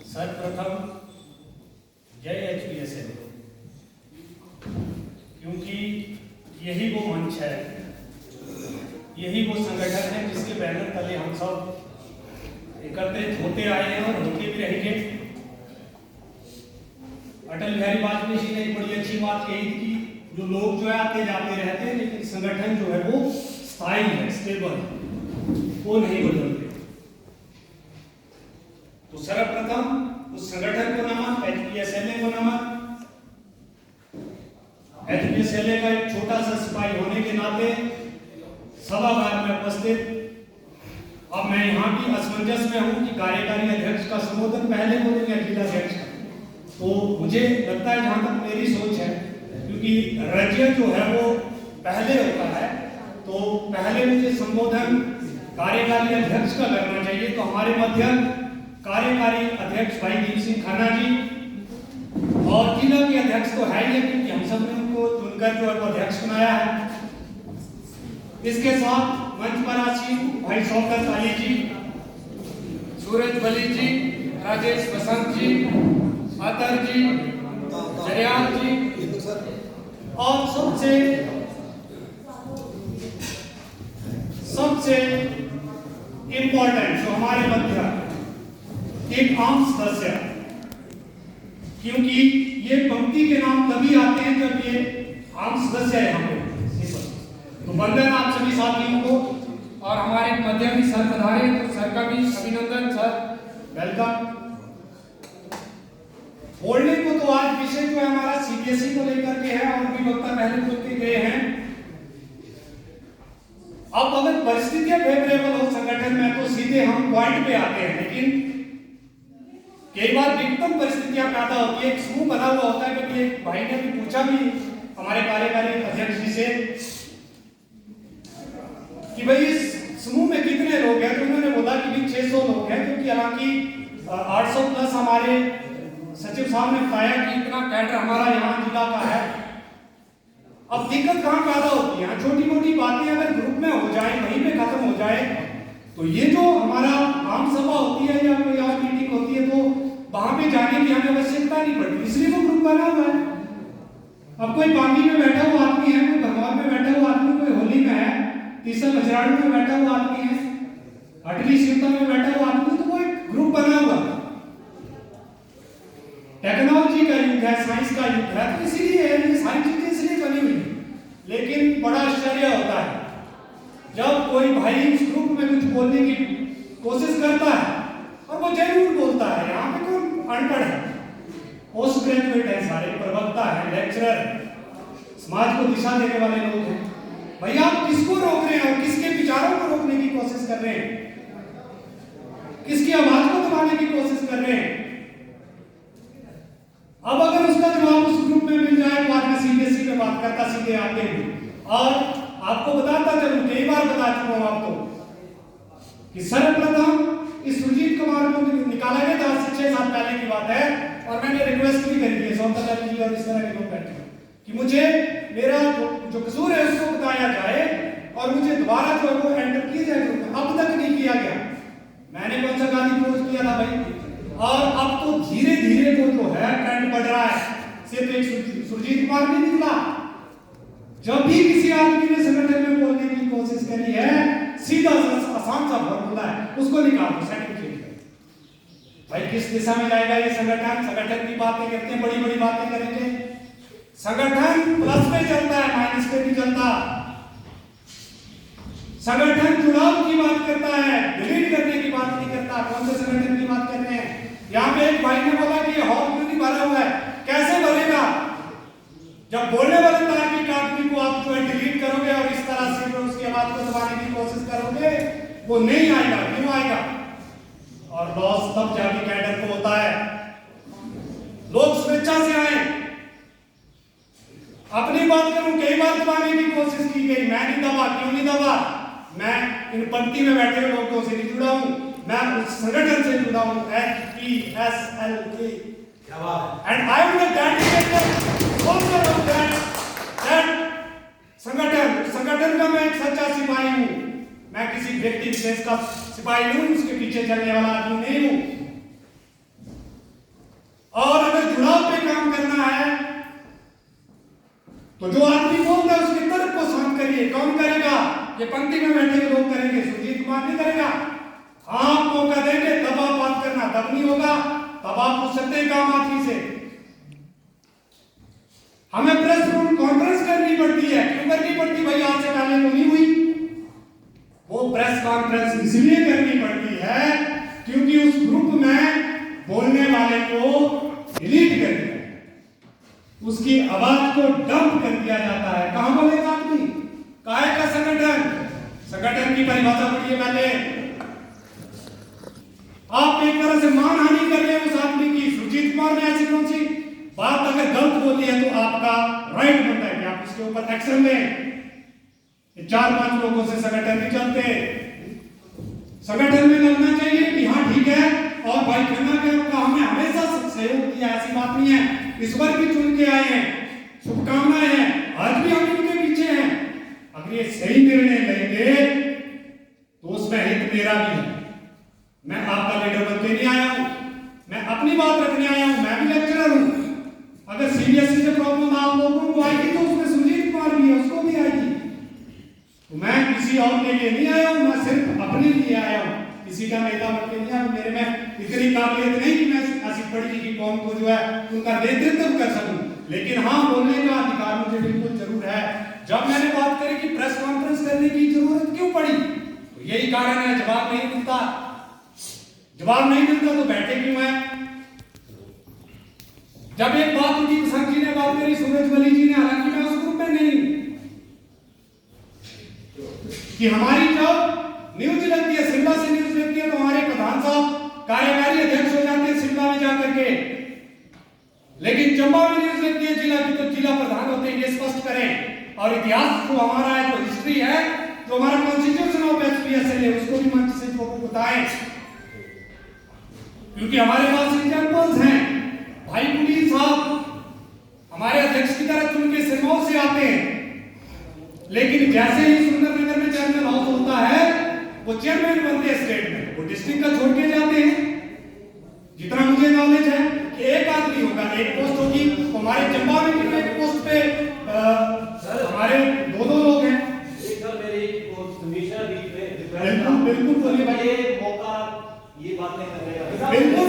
सर्वप्रथम जय HPSL, क्योंकि यही वो मंच है, यही वो संगठन है जिसके बैनर तले हम सब एकत्रित होते आए हैं और होते भी रहेंगे। अटल बिहारी वाजपेयी जी ने एक बड़ी अच्छी बात कही थी कि जो लोग जो है आते जाते रहते हैं, लेकिन संगठन जो है वो स्थायी है, स्टेबल है, वो नहीं बदलते। तो सर्वप्रथम उस संगठन को नमन, HPSLA को नमन। HPSLA का एक छोटा सा सिपाही होने के नाते सभागार में उपस्थित अब मैं यहाँ भी असमंजस में हूँ कि कार्यकारी अध्यक्ष का संबोधन पहले बोलूँ या जिलाध्यक्ष का। तो मुझे लगता है, जहाँ तक मेरी सोच है, क्योंकि राज्य जो है वो पहले होता है, तो पहले मुझे संबोधन कार्यकारी अध्यक्ष का करना चाहिए। तो हमारे मध्य कार्यकारी अध्यक्ष भाई दीप सिंह खन्ना जी और जिला के अध्यक्ष तो है ही, क्योंकि हम सब ने उनको चुनकर जो है वो अध्यक्ष बनाया है। इसके साथ मंच पर आसीन भाई शौकत अली जी, सूरज बली जी, राजेश बसंत जी, अतर जी, जरियाल जी, और सबसे इम्पोर्टेंट जो हमारे मध्य एक आम सदस्य, क्योंकि ये पंक्ति के नाम तभी आते हैं जब ये आम सदस्य है हम लोग। तो वंदन आप सभी साथियों को, और हमारे मध्य भी सर पधारे, तो सर का भी अभिनंदन, सर वेलकम। बोलने को तो आज विषय जो है हमारा CBSE को लेकर के है, और भी वक्ता पहले बोल के गए हैं। अब अगर परिस्थितियां फेवरेबल हो संगठन में तो सीधे हम पॉइंट पे आते हैं, लेकिन कई बार विकटम परिस्थितियां पैदा होती है। एक समूह बना हुआ होता है, क्योंकि एक भाई ने भी पूछा भी हमारे कार्यकारी अध्यक्ष जी से कि भाई इस समूह में कितने लोग हैं, तो उन्होंने बोला कि 600 लोग हैं, क्योंकि हालांकि 800 प्लस हमारे सचिव साहब ने बताया कि इतना कैडर हमारा यहाँ जिला का है। अब दिक्कत कहाँ पैदा होती है, छोटी मोटी बातें अगर ग्रुप में हो जाए, वहीं पे खत्म हो जाए, तो ये जो हमारा आम सभा होती है या कोई और मीटिंग होती है, तो वहां पे जाने की हमें आवश्यकता नहीं पड़ती, इसलिए वो ग्रुप बना हुआ है। अब कोई पानी में बैठा हुआ आदमी है, कोई भगवान में बैठा हुआ आदमी, कोई होली में है, तीसरा मजराड़ू में बैठा हुआ आदमी है, अटली शिवता में बैठा हुआ आदमी, तो वो एक ग्रुप बना हुआ है। टेक्नोलॉजी का युग है, साइंस का युग है, तो इसीलिए ये सारी चीजें इसलिए बनी हुई है। लेकिन बड़ा आश्चर्य होता है जब कोई भाई उस ग्रुप में कुछ बोलने की कोशिश करता है और वो जरूर बोलता है। यहाँ पे कौन अनपढ़ है, पोस्ट ग्रेजुएट है, सारे प्रवक्ता है, लेक्चरर, समाज को दिशा देने वाले लोग हैं। भैया आप किसको रोक रहे हैं और किसके विचारों को रोकने की कोशिश कर रहे हैं, किसकी आवाज को दबाने की कोशिश कर रहे हैं? अब अगर उसका जवाब उस ग्रुप में मिल जाए तो आज मैं CBSE में बात करता सीधे आगे हूं, और आपको बताता चलूं, कई बार बता चुका हूं आपको कि सर्वप्रथम इस सुरजीत कुमार को निकाला गया था, 6 साल पहले की बात है, और मैंने रिक्वेस्ट भी करी थी शौकत अली जी और इस तरह के लोग बैठे कि मुझे मेरा जो कसूर है उसको बताया जाए और मुझे दोबारा जो है वो एंटर किया जाए ग्रुप में। अब तक नहीं किया गया। मैंने कौन सा गाली पोस्ट किया था भाई, और अब तो धीरे धीरे वो जो है ट्रेंड बढ़ रहा है। सिर्फ एक सुरजीत कुमार नहीं निकला, जब भी किसी आदमी ने संगठन में बोलने की कोशिश करी है, सीधा आसान सा फॉर्मूला है, उसको निकाल दो, सर्टिफिकेट। भाई किस दिशा में जाएगा ये संगठन? संगठन की बातें करते हैं, बड़ी बड़ी बातें करेंगे। संगठन प्लस में चलता है, माइनस पे भी चलता। संगठन जुड़ाव की बात करता है, डिलीट करने की बात नहीं करता। कौन से संगठन की बात करते हैं? यहाँ पे एक भाई ने बोला कि हॉल क्यों नहीं भरा हुआ है, कैसे भरेगा? जब बोलने वाले तार्किक आदमी को आप जो है डिलीट करोगे और इस तरह से उसकी आवाज को दबाने की कोशिश करोगे, वो नहीं आएगा। क्यों आएगा? और लॉस तब जाके कैडर को होता है। लोग स्वेच्छा से आए। अपनी बात करूं, कई बार दबाने की कोशिश की गई, मैं नहीं दबा। क्यों नहीं दबा? मैं इन पंक्ति में बैठे हुए लोगों से नहीं जुड़ा हूं, मैं उस संगठन से जुड़ा हूं, HPSLA, and I am the dedicated soldier of that व्यक्ति विशेष का सिपाही नहीं, उसके पीछे चलने वाला आदमी नहीं हूं। और अगर जुड़ाव पे काम करना है तो जो आदमी बोलता है उसके तर्क को शांत करिए। कौन करेगा? ये पंक्ति में बैठे हुए लोग करेंगे, सुरजीत कुमार नहीं करेगा। आप मौका देंगे तब आप बात करना, तब नहीं होगा तब आप पूछ सकते हैं काम आदमी से। हमें प्रेस कॉन्फ्रेंस करनी पड़ती है, क्यों करनी पड़ती भाई? आज से पहले तो नहीं हुई। वो प्रेस कॉन्फ्रेंस इसलिए करनी पड़ती है क्योंकि उस ग्रुप में बोलने वाले को डिलीट कर दिया, उसकी आवाज को डंप कर दिया जाता है। कहां बोलेगा आदमी? काहे का संगठन? संगठन की परिभाषा पढ़िए पहले। आप एक तरह से मानहानि कर रहे हैं उस आदमी की। सुरजीत कुमार ने ऐसी कौन सी बात अगर गलत बोली है तो आपका राइट बनता है कि आप उसके ऊपर एक्शन लें। 4-5 लोगों से संगठन नहीं चलते। संगठन में लगना चाहिए कि हाँ ठीक है, और भाई खन्ना के का हमें हमेशा सहयोग दिया, ऐसी बात नहीं है। इस बार भी चुन के आए हैं, शुभकामनाएं हैं, आज भी हम इनके पीछे हैं। अगर ये सही निर्णय लेंगे तो उसमें हित मेरा भी है। मैं आपका लीडर बनके नहीं आया हूं, मैं अपनी बात रखने आया हूं। मैं भी लेक्चरर हूं। अगर सीबीएसई से प्रॉब्लम आप लोगों को आएगी तो उसमें सुरजीत कुमार भी है, उसको भी आएगी। तो मैं किसी और के लिए नहीं आया हूं, मैं सिर्फ अपने लिए आया हूं। किसी का नेता बनके नहीं आया। मेरे में इतनी काबिलियत नहीं कि मैं ऐसी बड़ी लिखी कौम को जो है उनका नेतृत्व कर सकूं, लेकिन हाँ बोलने का अधिकार मुझे बिल्कुल जरूर है। जब मैंने बात करी कि प्रेस कॉन्फ्रेंस करने की जरूरत क्यों पड़ी, तो यही कारण है। जवाब नहीं मिलता तो बैठे क्यों है? जब एक बात उनकी प्रसंग जी ने बात करी, सूरज वली जी ने, हालांकि मैं उस ग्रुप में नहीं, कि हमारी जब न्यूज लगती है, शिमला से न्यूज लगती है, तो हमारे प्रधान साहब कार्यकारी अध्यक्ष हो जाते हैं शिमला में जाकर के। लेकिन चंबा में न्यूज लगती है जिला की, तो जिला प्रधान होते हैं। ये स्पष्ट करें। और इतिहास जो हमारा है, जो हिस्ट्री है, जो हमारा कॉन्स्टिट्यूशन ऑफ एचपीएसएल है, उसको भी मंच से जो बताएं, क्योंकि हमारे पास एग्जांपल्स हैं। भाई पुलिस साहब हमारे अध्यक्ष की तरह चुन के सिरमौर से आते हैं, लेकिन जैसे ही सुंदरनगर में चेयरमैन हाउस होता है, वो चेयरमैन बनते हैं स्टेट में, वो डिस्ट्रिक्ट का छोड़ के जाते हैं। जितना मुझे नॉलेज है कि एक आदमी होगा, एक पोस्ट होगी। तो हमारे चंबा में कितने पोस्ट पे हमारे 2-2 लोग हैं। एक सर मेरी बिल्कुल बोलिए भाई। ये मौका, ये बात नहीं करने का बिल्कुल